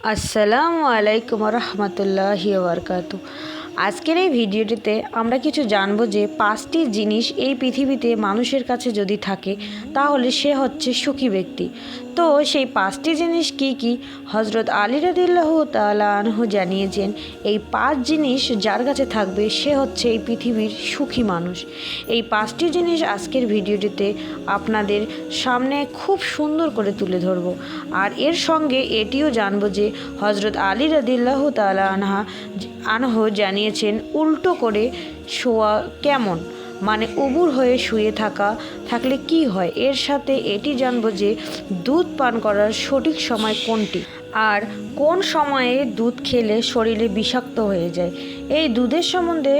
আসসালামু আলাইকুম রহমতুল্লাহি ওবরকাতু। আজকের এই ভিডিওটিতে আমরা কিছু জানবো যে 5টি জিনিস এই পৃথিবীতে মানুষের কাছে যদি থাকে তাহলে সে হচ্ছে সুখী ব্যক্তি। তো সেই 5টি জিনিস কি কি হজরত আলী রাদিয়াল্লাহু তাআলা আনহু জানিয়েছেন এই 5 জিনিস যার কাছে থাকবে সে হচ্ছে এই পৃথিবীর সুখী মানুষ। এই 5টি জিনিস আজকের ভিডিওটিতে আপনাদের সামনে খুব সুন্দর করে তুলে ধরব। আর এর সঙ্গে এটিও জানবো যে হজরত আলী রাদিয়াল্লাহু তাআলা আনহু জানিয়েছেন উল্টো করে শোয়া কেমন, মানে উবুর হয়ে শুয়ে থাকলে কি হয়। এর সাথে এটি জানবো যে দুধ পান করার সঠিক সময় কোনটি আর কোন সময়ে দুধ খেলে শরীরে বিষাক্ত হয়ে যায়। এই দুধের সম্বন্ধে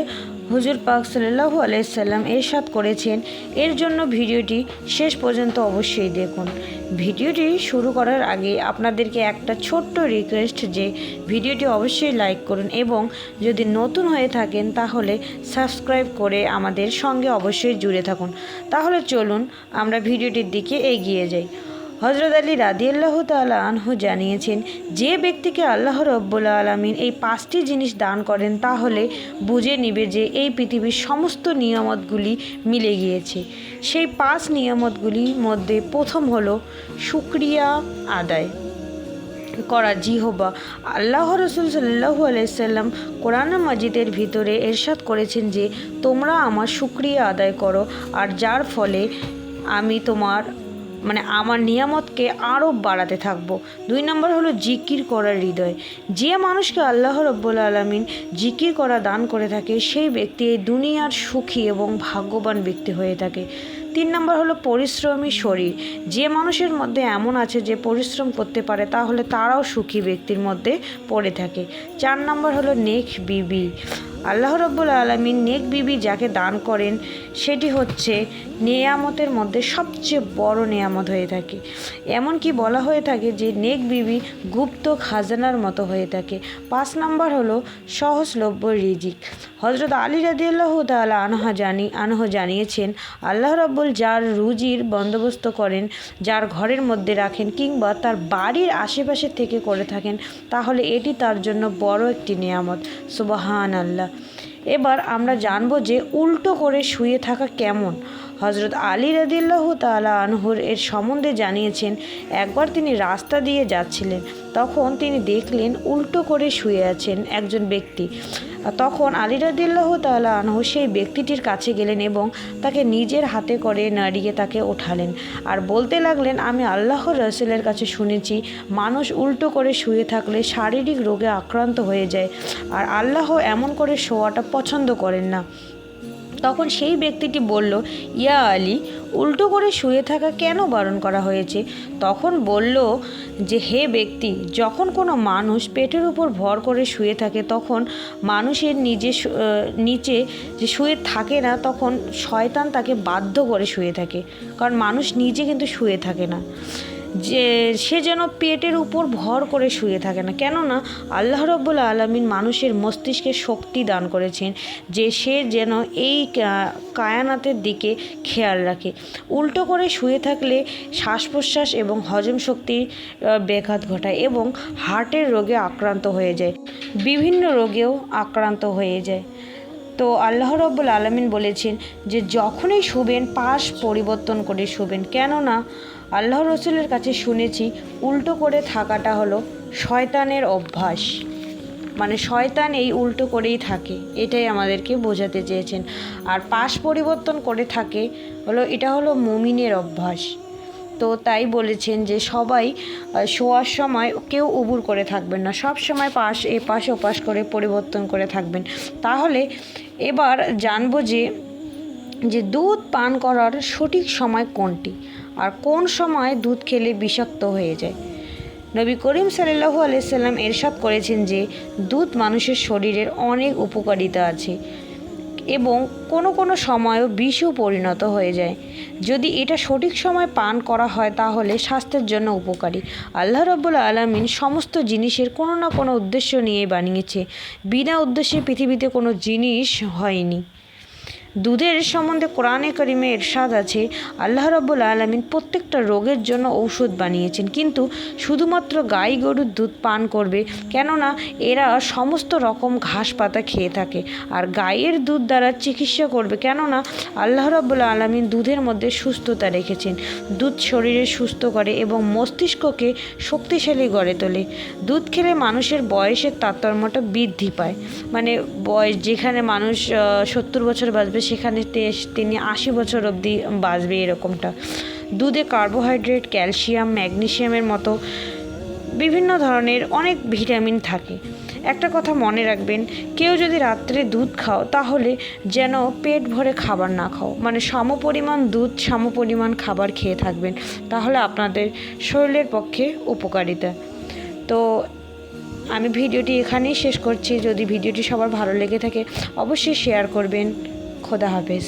হুজুর পাক সাল্লাল্লাহু আলাইহি সাল্লাম ইরশাদ করেছেন। এর জন্য ভিডিওটি শেষ পর্যন্ত অবশ্যই দেখুন। ভিডিওটি শুরু করার আগে আপনাদেরকে একটা ছোট্ট রিকোয়েস্ট যে ভিডিওটি অবশ্যই লাইক করুন এবং যদি নতুন হয়ে থাকেন তাহলে সাবস্ক্রাইব করে আমাদের সঙ্গে অবশ্যই জুড়ে থাকুন। তাহলে চলুন আমরা ভিডিওটির দিকে এগিয়ে যাই। হজরত আলী রাদিয়াল্লাহু তাআলা আনহু জানিয়েছেন যে ব্যক্তিকে আল্লাহ রব্বুল আলামিন এই 5টি জিনিস দান করেন তাহলে বুঝে নিবে যে এই পৃথিবীর সমস্ত নিয়ামতগুলি মিলে গিয়েছে। সেই 5 নিয়ামতগুলির মধ্যে প্রথম হলো শুকরিয়া আদায় করা। জিহবা আল্লাহ রসুল সাল্লাল্লাহু আলাইহি সাল্লাম কোরআন মাজিদের ভিতরে ইরশাদ করেছেন যে তোমরা আমার শুকরিয়া আদায় করো আর যার ফলে আমি আমার নিয়ামতকে আরও বাড়াতে থাকবো। 2 নম্বর হলো জিকির করার হৃদয়। যে মানুষকে আল্লাহ রব্বুল আলামিন জিকির করা দান করে থাকে সেই ব্যক্তি এই দুনিয়ার সুখী এবং ভাগ্যবান ব্যক্তি হয়ে থাকে। 3 নম্বর হলো পরিশ্রমী শরীর। যে মানুষের মধ্যে এমন আছে যে পরিশ্রম করতে পারে তাহলে তারাও সুখী ব্যক্তির মধ্যে পড়ে থাকে। 4 নম্বর হলো নেক বিবি। আল্লাহ রব্বুল আলামিন নেক বিবি যাকে দান করেন সেটি হচ্ছে নেয়ামতের মধ্যে সবচেয়ে বড় নেয়ামত হয়ে থাকে। এমনকি বলা হয়ে থাকে যে নেক বিবি গুপ্ত খাজানার মতো হয়ে থাকে। 5 নম্বর হলো সহজলভ্য রিজিক। হজরত আলী রাদিয়াল্লাহু তাআলা আনহু জানিয়েছেন আল্লাহ রব্বুল যার রুজির বন্দোবস্ত করেন, যার ঘরের মধ্যে রাখেন কিংবা তার বাড়ির আশেপাশে থেকে করে থাকেন তাহলে এটি তার জন্য বড় একটি নেয়ামত। সুবহানাল্লাহ। এবার আমরা জানবো যে উল্টো করে শুয়ে থাকা কেমন। হজরত আলী রাদিয়াল্লাহু তাআলা আনহুর এর সম্বন্ধে জানিয়েছেন একবার তিনি রাস্তা দিয়ে যাচ্ছিলেন, তখন তিনি দেখলেন উল্টো করে শুয়ে আছেন একজন ব্যক্তি। তখন আলী রাদিয়াল্লাহু তাআলা আনহু সেই ব্যক্তিটির কাছে গেলেন এবং তাকে নিজের হাতে করে নাড়িয়ে তাকে ওঠালেন আর বলতে লাগলেন আমি আল্লাহর রাসূলের কাছে শুনেছি মানুষ উল্টো করে শুয়ে থাকলে শারীরিক রোগে আক্রান্ত হয়ে যায় আর আল্লাহ এমন করে শোয়াটা পছন্দ করেন না। তখন সেই ব্যক্তিটি বলল, ইয়া আলী, উল্টো করে শুয়ে থাকা কেন বারণ করা হয়েছে? তখন বলল যে হে ব্যক্তি, যখন কোনো মানুষ পেটের উপর ভর করে শুয়ে থাকে তখন মানুষের নিচে যে শুয়ে থাকে না তখন শয়তান তাকে বাধ্য করে শুয়ে থাকে, কারণ মানুষ নিজে কিন্তু শুয়ে থাকে না, যে সে যেন পেটের উপর ভর করে শুয়ে থাকে না। কেননা আল্লাহ রব্বুল আলামিন মানুষের মস্তিষ্কে শক্তি দান করেছেন যে সে যেন এই কায়ানাতের দিকে খেয়াল রাখে। উল্টো করে শুয়ে থাকলে শ্বাস প্রশ্বাস এবং হজম শক্তির ব্যাঘাত ঘটায় এবং হার্টের রোগে আক্রান্ত হয়ে যায়, বিভিন্ন রোগেও আক্রান্ত হয়ে যায়। তো আল্লাহ রব্বুল আলামিন বলেছেন যে যখনই শুবেন পাশ পরিবর্তন করে শুবেন, কেননা আল্লাহ রসুলের কাছে শুনেছি উল্টো করে থাকাটা হলো শয়তানের অভ্যাস, মানে শয়তান এই উল্টো করেই থাকে, এটাই আমাদেরকে বোঝাতে চেয়েছেন। আর পাশ পরিবর্তন করে থাকে এটা হলো মুমিনের অভ্যাস। তো তাই বলেছেন যে সবাই শোয়ার সময় কেউ উবুর করে থাকবেন না, সব সময় এপাশ ওপাশ করে পরিবর্তন করে থাকবেন। তাহলে এবার জানবো যে দুধ পান করার সঠিক সময় কোনটি আর কোন সময় দুধ খেলে বিষাক্ত হয়ে যায়। নবী করিম সাল্লাল্লাহু আলাইহি সাল্লাম ইরশাদ করেছেন যে দুধ মানুষের শরীরের অনেক উপকারিতা আছে এবং কোনো সময়ও বিষও পরিণত হয়ে যায়। যদি এটা সঠিক সময় পান করা হয় তাহলে স্বাস্থ্যের জন্য উপকারী। আল্লাহ রাব্বুল আলামিন সমস্ত জিনিসের কোনো না কোনো উদ্দেশ্য নিয়ে বানিয়েছে, বিনা উদ্দেশ্যে পৃথিবীতে কোনো জিনিস হয়নি। দুধের সম্বন্ধে কোরআনে কারিমে ইরশাদ আছে, আল্লাহ রাব্বুল আলামিন প্রত্যেকটা রোগের জন্য ঔষধ বানিয়েছেন, কিন্তু শুধুমাত্র গাই গরুর দুধ পান করবে, কেননা এরা সমস্ত রকম ঘাস পাতা খেয়ে থাকে। আর গাইয়ের দুধ দ্বারা চিকিৎসা করবে, কেননা আল্লাহ রাব্বুল আলামিন দুধের মধ্যে সুস্থতা রেখেছেন। দুধ শরীরে সুস্থ করে এবং মস্তিষ্ককে শক্তিশালী গড়ে তোলে। দুধ খেলে মানুষের বয়সের তারতম্যটা বৃদ্ধি পায়, মানে বয়স যেখানে মানুষ 70 বছর বাঁচবে সেখানে তিনি 80 বছর অবধি বাঁচবে, এরকমটা। দুধে কার্বোহাইড্রেট, ক্যালসিয়াম, ম্যাগনেসিয়ামের মতো বিভিন্ন ধরনের অনেক ভিটামিন থাকে। একটা কথা মনে রাখবেন, কেউ যদি রাত্রে দুধ খাও তাহলে যেন পেট ভরে খাবার না খাও, মানে সমপরিমাণ দুধ সমপরিমাণ খাবার খেয়ে থাকবেন, তাহলে আপনাদের শরীরের পক্ষে উপকারিতা। তো আমি ভিডিওটি এখানেই শেষ করছি। যদি ভিডিওটি সবার ভালো লেগে থাকে অবশ্যই শেয়ার করবেন। খোদা হাফেজ।